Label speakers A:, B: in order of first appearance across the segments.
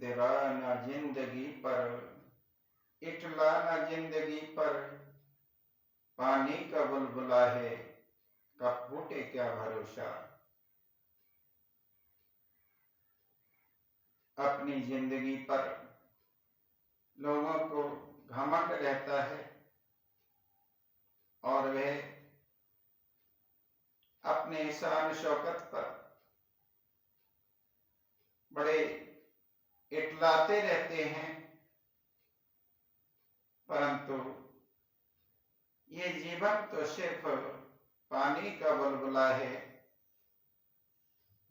A: तेरा न जिंदगी पर, इठला न जिंदगी पर, पानी का बुलबुला है, कब फूटे क्या भरोसा। अपनी जिंदगी पर लोगों को घमंड रहता है और वे अपने शान शौकत पर बड़े इटलाते रहते हैं, परंतु ये जीवन तो सिर्फ पानी का बुलबुला है।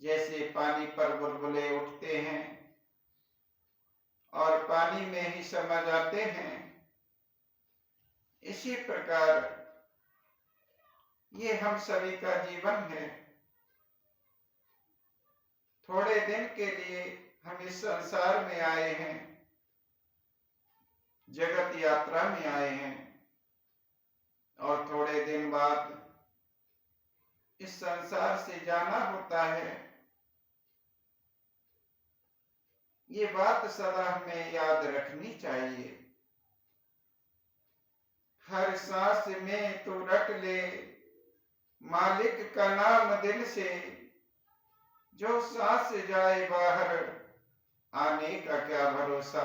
A: जैसे पानी पर बुलबुले उठते हैं और पानी में ही समा जाते हैं, इसी प्रकार ये हम सभी का जीवन है। थोड़े दिन के लिए हम इस संसार में आए हैं, जगत यात्रा में आए हैं, और थोड़े दिन बाद इस संसार से जाना होता है। ये बात सदा हमें याद रखनी चाहिए। हर सांस में तू रट ले मालिक का नाम दिल से, जो सांस जाए बाहर आने का क्या भरोसा।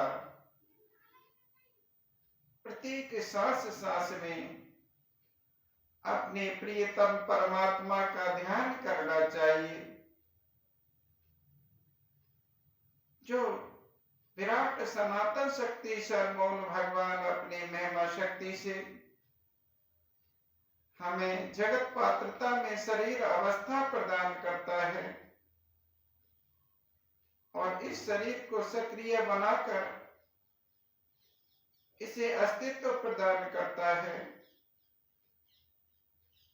A: प्रत्येक सांस सांस में अपने प्रियतम परमात्मा का ध्यान करना चाहिए, जो विराट सनातन शक्ति सर्वमूल भगवान अपनी महिमा शक्ति से हमें जगत पात्रता में शरीर अवस्था प्रदान करता है और इस शरीर को सक्रिय बनाकर इसे अस्तित्व प्रदान करता है।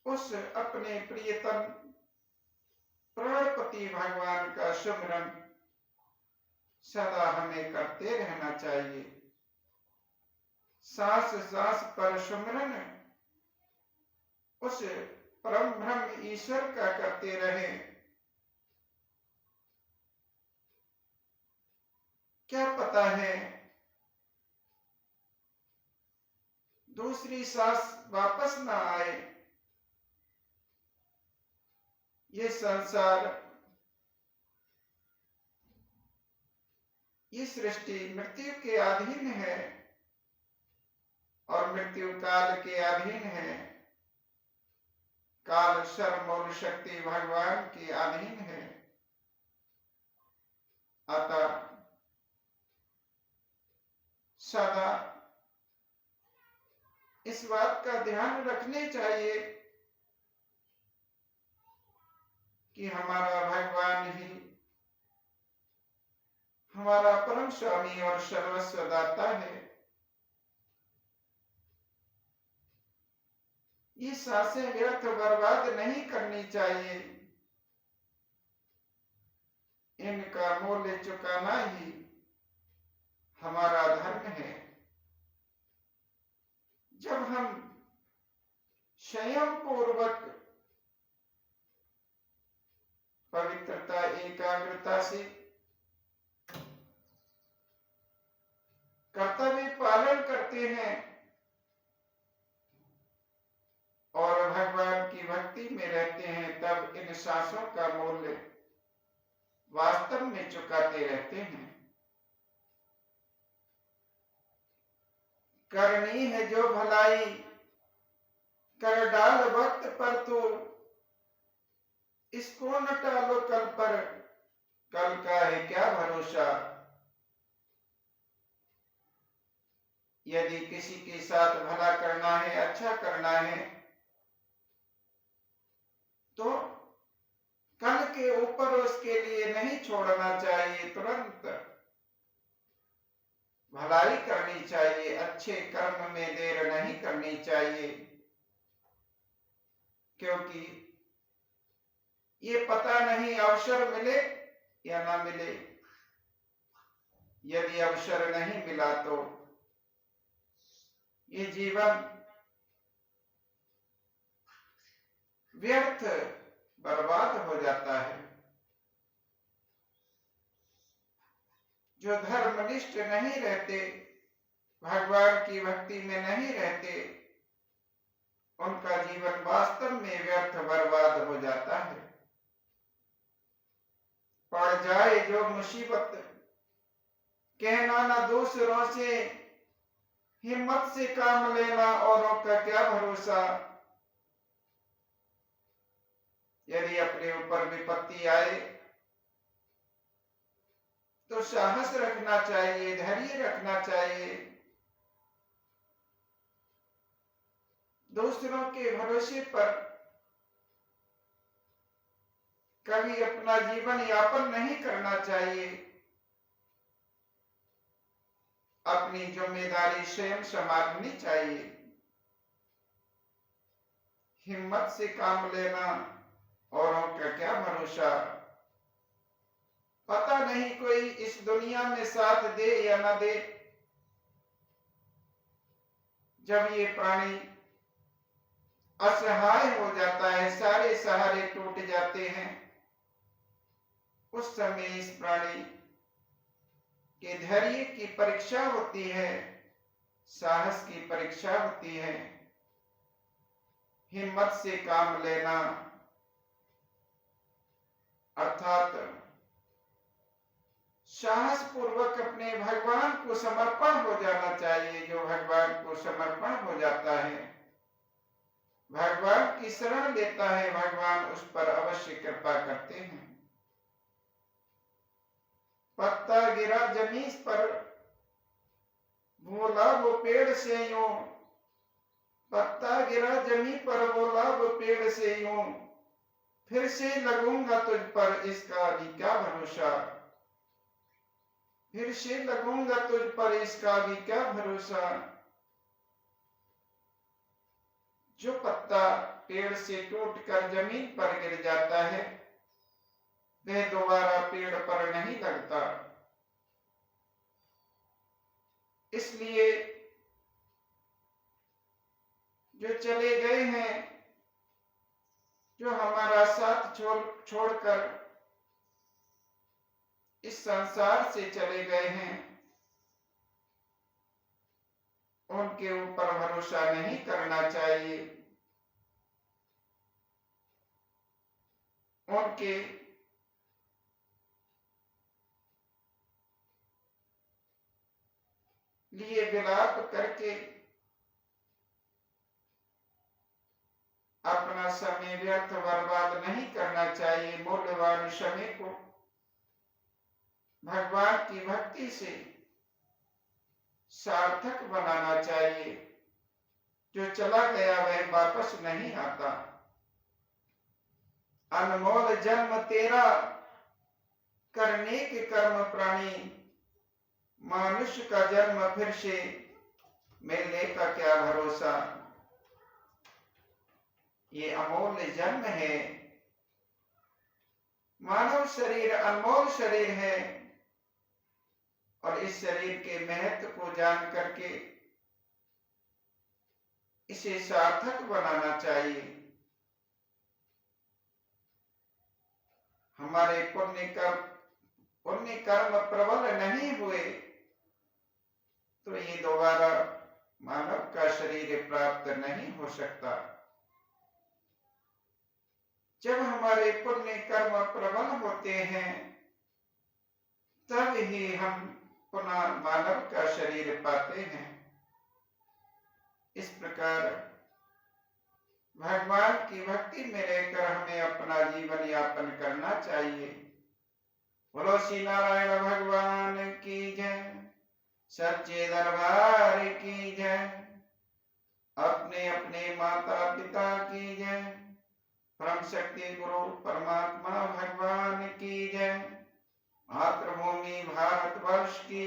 A: उस अपने प्रियतम प्राणपति भगवान का सुमिरन सदा हमें करते रहना चाहिए। सांस सांस पर सुमिरन उस परम ब्रह्म ईश्वर का करते रहे। क्या पता है दूसरी सांस वापस ना आए। ये संसार, ये सृष्टि मृत्यु के अधीन है और मृत्यु काल के अधीन है। काल सर्वमूल शक्ति भगवान के अधीन है। अतः सदा इस बात का ध्यान रखने चाहिए कि हमारा भगवान ही हमारा परम स्वामी और सर्वस्व दाता है। ये सांसें व्यर्थ बर्बाद नहीं करनी चाहिए। इनका मूल्य चुकाना ही हमारा धर्म है। जब हम संयम पूर्वक पवित्रता एकाग्रता से कर्तव्य पालन करते हैं और भगवान की भक्ति में रहते हैं, तब इन सांसों का मूल्य वास्तव में चुकाते रहते हैं। करनी है जो भलाई कर डाल वक्त पर, तो इसको न टालो कल पर, कल का है क्या भरोसा। यदि किसी के साथ भला करना है, अच्छा करना है, तो कल के ऊपर उसके लिए नहीं छोड़ना चाहिए। तुरंत भलाई करनी चाहिए, अच्छे कर्म में देर नहीं करनी चाहिए, क्योंकि ये पता नहीं अवसर मिले या ना मिले। यदि अवसर नहीं मिला तो ये जीवन व्यर्थ बर्बाद हो जाता है। जो धर्मनिष्ठ नहीं रहते, भगवान की भक्ति में नहीं रहते, उनका जीवन वास्तव में व्यर्थ बर्बाद हो जाता है। पड़ जाए जो मुसीबत, कहना ना दूसरों से, हिम्मत से काम लेना, औरों का क्या भरोसा। यदि अपने ऊपर विपत्ति आए तो साहस रखना चाहिए, धैर्य रखना चाहिए। दूसरों के भरोसे पर कभी अपना जीवन यापन नहीं करना चाहिए। अपनी जिम्मेदारी स्वयं संभालनी चाहिए। हिम्मत से काम लेना, औरों का क्या भरोसा। पता नहीं कोई इस दुनिया में साथ दे या न दे। जब ये प्राणी असहाय हो जाता है, सारे सहारे टूट जाते हैं, उस समय इस प्राणी के धैर्य की परीक्षा होती है, साहस की परीक्षा होती है। हिम्मत से काम लेना अर्थात साहस पूर्वक अपने भगवान को समर्पण हो जाना चाहिए। जो भगवान को समर्पण हो जाता है, भगवान की शरण लेता है, भगवान उस पर अवश्य कृपा करते हैं। पत्ता गिरा जमीन पर, बोला वो पेड़ से यूं। पत्ता गिरा जमीन पर, बोला वो पेड़ से यूं। फिर से लगूंगा तुझ पर, इसका भी क्या भरोसा। फिर से लगूंगा तुझ पर, इसका भी क्या भरोसा। जो पत्ता पेड़ से टूटकर जमीन पर गिर जाता है, वह दोबारा पेड़ पर नहीं लगता। इसलिए जो चले गए हैं, जो हमारा साथ छोड़कर इस संसार से चले गए हैं, उनके ऊपर भरोसा नहीं करना चाहिए। उनके लिए विलाप करके अपना समय व्यर्थ बर्बाद नहीं करना चाहिए। मूल्यवान समय को भगवान की भक्ति से सार्थक बनाना चाहिए। जो चला गया वह वापस नहीं आता। अनमोल जन्म तेरा, करने के कर्म प्राणी। मनुष्य का जन्म फिर से मिलने का क्या भरोसा। ये अमूल्य जन्म है। मानव शरीर अनमोल शरीर है, और इस शरीर के महत्व को जान करके इसे सार्थक बनाना चाहिए। हमारे पुण्य कर्म प्रबल नहीं हुए तो ये दोबारा मानव का शरीर प्राप्त नहीं हो सकता। जब हमारे पुण्य कर्म प्रबल होते हैं, तब ही हम पुनः मानव का शरीर पाते हैं। इस प्रकार भगवान की भक्ति में रहकर हमें अपना जीवन यापन करना चाहिए। बोलो श्री नारायण भगवान की जय, सच्चे दरबार की जय, अपने अपने माता पिता की जय, परम शक्ति गुरु परमात्मा भगवान की जय, मातृभूमि भारतवर्ष की